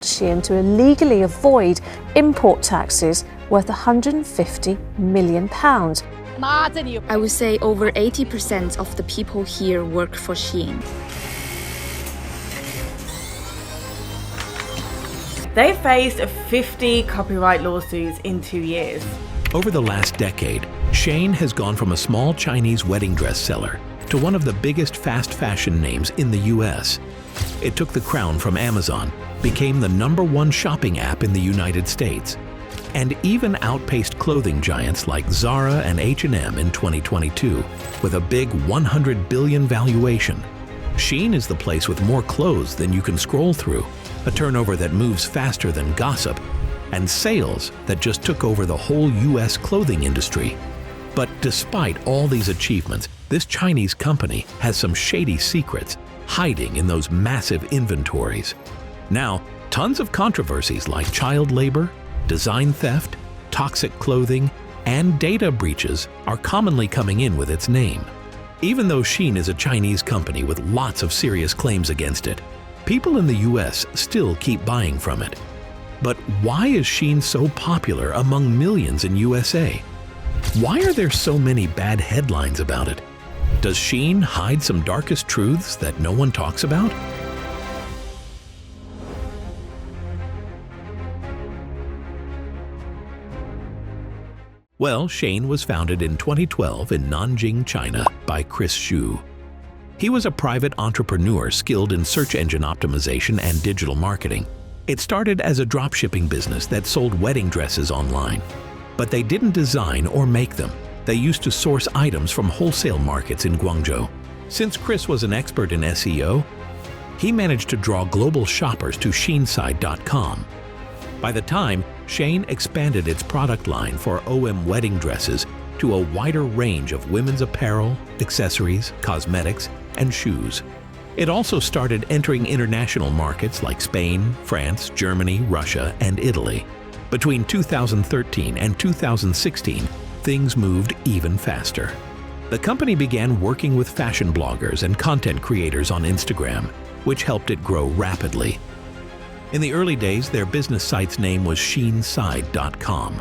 SHEIN to illegally avoid import taxes worth £150 million. I would say over 80% of the people here work for SHEIN. They faced 50 copyright lawsuits in 2 years. Over the last decade, SHEIN has gone from a small Chinese wedding dress seller to one of the biggest fast fashion names in the US. It took the crown from Amazon, became the #1 shopping app in the United States, and even outpaced clothing giants like Zara and H&M in 2022 with a big $100 billion valuation. SHEIN is the place with more clothes than you can scroll through, a turnover that moves faster than gossip, and sales that just took over the whole US clothing industry. But despite all these achievements, this Chinese company has some shady secrets hiding in those massive inventories. Now, tons of controversies like child labor, design theft, toxic clothing, and data breaches are commonly coming in with its name. Even though SHEIN is a Chinese company with lots of serious claims against it, people in the US still keep buying from it. But why is SHEIN so popular among millions in USA? Why are there so many bad headlines about it? Does SHEIN hide some darkest truths that no one talks about? Well, SHEIN was founded in 2012 in Nanjing, China by Chris Xu. He was a private entrepreneur skilled in search engine optimization and digital marketing. It started as a dropshipping business that sold wedding dresses online. But they didn't design or make them. They used to source items from wholesale markets in Guangzhou. Since Chris was an expert in SEO, he managed to draw global shoppers to SHEINside.com. By the time, SHEIN expanded its product line for OM wedding dresses to a wider range of women's apparel, accessories, cosmetics, and shoes. It also started entering international markets like Spain, France, Germany, Russia, and Italy. Between 2013 and 2016, things moved even faster. The company began working with fashion bloggers and content creators on Instagram, which helped it grow rapidly. In the early days, their business site's name was SHEINside.com.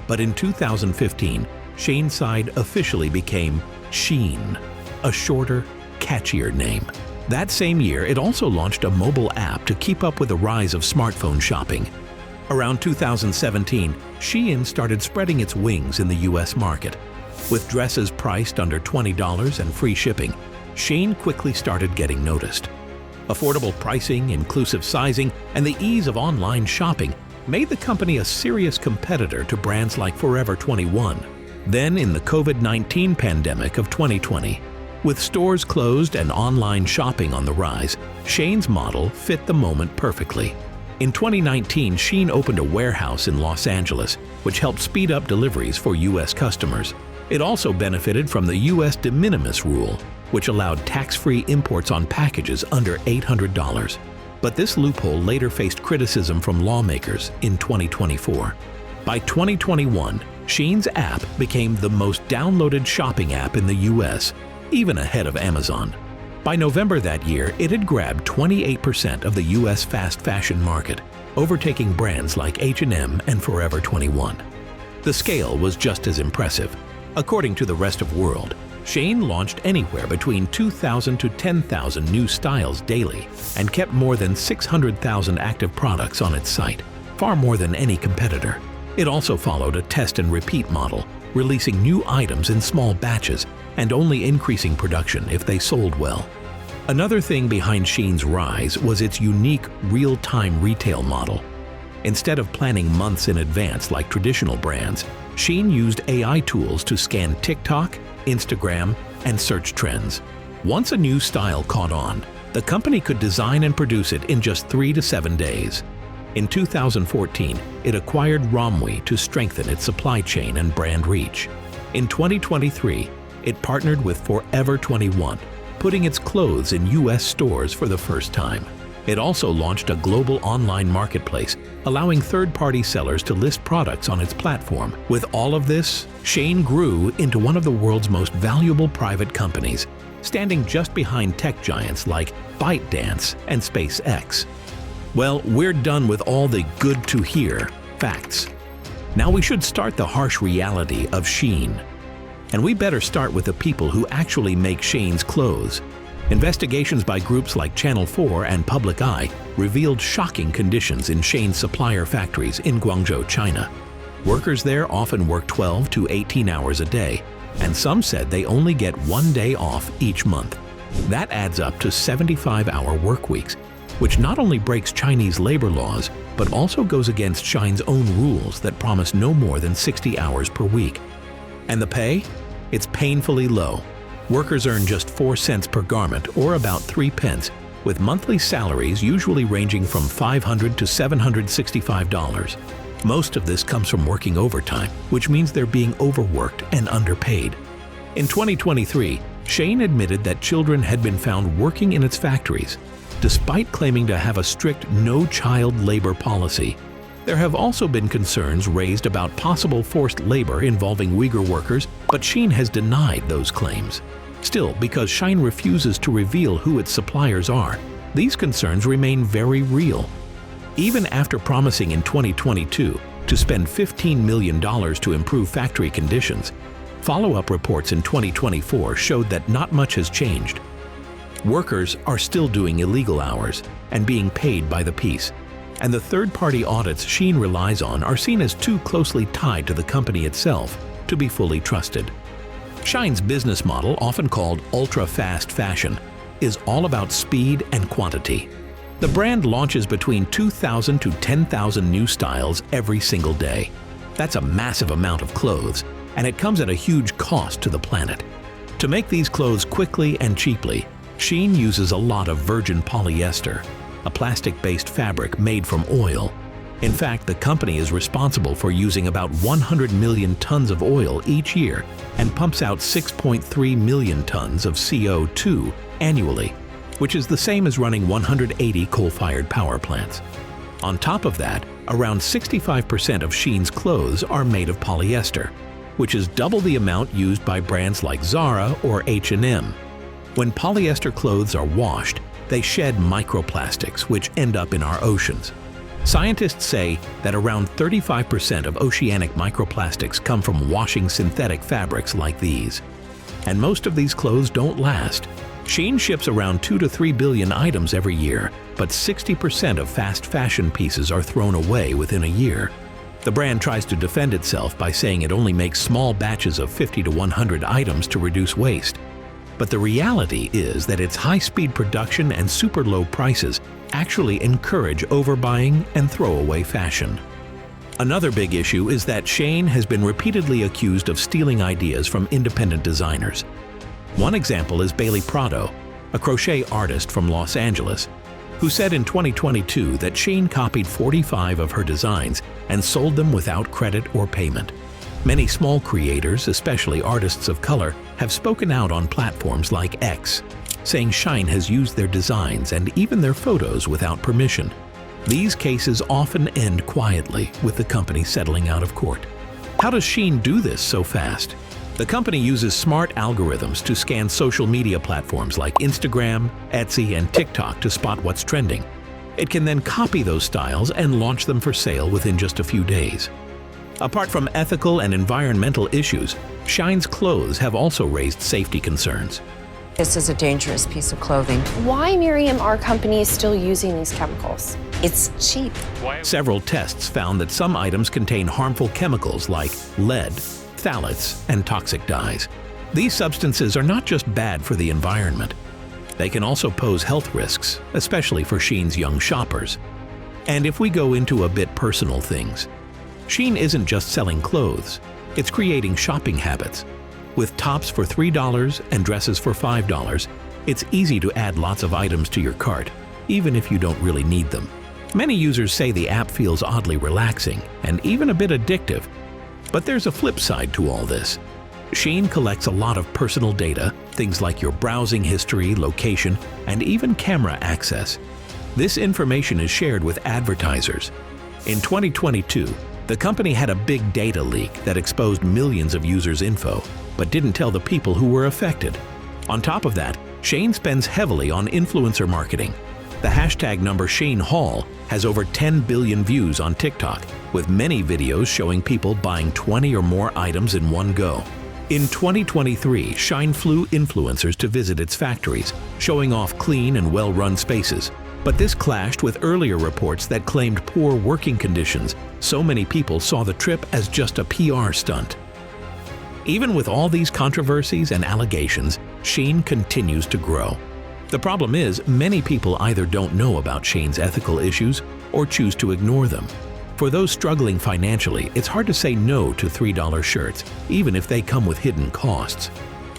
But in 2015, SHEINside officially became SHEIN, a shorter, catchier name. That same year, it also launched a mobile app to keep up with the rise of smartphone shopping. Around 2017, SHEIN started spreading its wings in the US market. With dresses priced under $20 and free shipping, SHEIN quickly started getting noticed. Affordable pricing, inclusive sizing, and the ease of online shopping made the company a serious competitor to brands like Forever 21. Then, in the COVID-19 pandemic of 2020, with stores closed and online shopping on the rise, SHEIN's model fit the moment perfectly. In 2019, SHEIN opened a warehouse in Los Angeles, which helped speed up deliveries for US customers. It also benefited from the US de minimis rule, which allowed tax-free imports on packages under $800. But this loophole later faced criticism from lawmakers in 2024. By 2021, SHEIN's app became the most downloaded shopping app in the US, even ahead of Amazon. By November that year, it had grabbed 28% of the US fast fashion market, overtaking brands like H&M and Forever 21. The scale was just as impressive. According to the Rest of World, SHEIN launched anywhere between 2,000 to 10,000 new styles daily and kept more than 600,000 active products on its site, far more than any competitor. It also followed a test and repeat model, releasing new items in small batches and only increasing production if they sold well. Another thing behind SHEIN's rise was its unique real-time retail model. Instead of planning months in advance like traditional brands, SHEIN used AI tools to scan TikTok, Instagram, and search trends. Once a new style caught on, the company could design and produce it in just 3 to 7 days. In 2014, it acquired Romwe to strengthen its supply chain and brand reach. In 2023, it partnered with Forever 21, putting its clothes in US stores for the first time. It also launched a global online marketplace, allowing third-party sellers to list products on its platform. With all of this, SHEIN grew into one of the world's most valuable private companies, standing just behind tech giants like ByteDance and SpaceX. Well, we're done with all the good to hear facts. Now we should start the harsh reality of SHEIN. And we better start with the people who actually make SHEIN's clothes. Investigations by groups like Channel 4 and Public Eye revealed shocking conditions in SHEIN supplier factories in Guangzhou, China. Workers there often work 12 to 18 hours a day, and some said they only get 1 day off each month. That adds up to 75-hour work weeks, which not only breaks Chinese labor laws, but also goes against SHEIN's own rules that promise no more than 60 hours per week. And the pay? It's painfully low. Workers earn just 4 cents per garment, or about 3 pence, with monthly salaries usually ranging from $500 to $765. Most of this comes from working overtime, which means they're being overworked and underpaid. In 2023, SHEIN admitted that children had been found working in its factories, despite claiming to have a strict no-child labor policy. There have also been concerns raised about possible forced labor involving Uyghur workers, but SHEIN has denied those claims. Still, because SHEIN refuses to reveal who its suppliers are, these concerns remain very real. Even after promising in 2022 to spend $15 million to improve factory conditions, follow-up reports in 2024 showed that not much has changed. Workers are still doing illegal hours and being paid by the piece, and the third-party audits SHEIN relies on are seen as too closely tied to the company itself to be fully trusted. SHEIN's business model, often called ultra-fast fashion, is all about speed and quantity. The brand launches between 2,000 to 10,000 new styles every single day. That's a massive amount of clothes, and it comes at a huge cost to the planet. To make these clothes quickly and cheaply, SHEIN uses a lot of virgin polyester, a plastic-based fabric made from oil. In fact, the company is responsible for using about 100 million tons of oil each year and pumps out 6.3 million tons of CO2 annually, which is the same as running 180 coal-fired power plants. On top of that, around 65% of SHEIN's clothes are made of polyester, which is double the amount used by brands like Zara or H&M. When polyester clothes are washed, they shed microplastics which end up in our oceans. Scientists say that around 35% of oceanic microplastics come from washing synthetic fabrics like these. And most of these clothes don't last. SHEIN ships around 2 to 3 billion items every year, but 60% of fast fashion pieces are thrown away within a year. The brand tries to defend itself by saying it only makes small batches of 50 to 100 items to reduce waste. But the reality is that its high-speed production and super low prices actually encourage overbuying and throwaway fashion. Another big issue is that SHEIN has been repeatedly accused of stealing ideas from independent designers. One example is Bailey Prado, a crochet artist from Los Angeles, who said in 2022 that SHEIN copied 45 of her designs and sold them without credit or payment. Many small creators, especially artists of color, have spoken out on platforms like X, saying SHEIN has used their designs and even their photos without permission. These cases often end quietly, with the company settling out of court. How does SHEIN do this so fast? The company uses smart algorithms to scan social media platforms like Instagram, Etsy, and TikTok to spot what's trending. It can then copy those styles and launch them for sale within just a few days. Apart from ethical and environmental issues, SHEIN's clothes have also raised safety concerns. This is a dangerous piece of clothing. Why, Miriam, are companies still using these chemicals? It's cheap. Several tests found that some items contain harmful chemicals like lead, phthalates, and toxic dyes. These substances are not just bad for the environment. They can also pose health risks, especially for SHEIN's young shoppers. And if we go into a bit personal things, SHEIN isn't just selling clothes, it's creating shopping habits. With tops for $3 and dresses for $5, it's easy to add lots of items to your cart, even if you don't really need them. Many users say the app feels oddly relaxing and even a bit addictive. But there's a flip side to all this. SHEIN collects a lot of personal data, things like your browsing history, location, and even camera access. This information is shared with advertisers. In 2022, the company had a big data leak that exposed millions of users' info, but didn't tell the people who were affected. On top of that, SHEIN spends heavily on influencer marketing. The hashtag number SHEIN haul has over 10 billion views on TikTok, with many videos showing people buying 20 or more items in one go. In 2023, SHEIN flew influencers to visit its factories, showing off clean and well-run spaces. But this clashed with earlier reports that claimed poor working conditions. So many people saw the trip as just a PR stunt. Even with all these controversies and allegations, SHEIN continues to grow. The problem is, many people either don't know about SHEIN's ethical issues or choose to ignore them. For those struggling financially, it's hard to say no to $3 shirts, even if they come with hidden costs.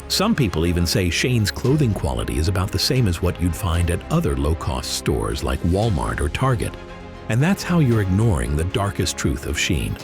Some people even say SHEIN's clothing quality is about the same as what you'd find at other low-cost stores like Walmart or Target. And that's how you're ignoring the darkest truth of SHEIN.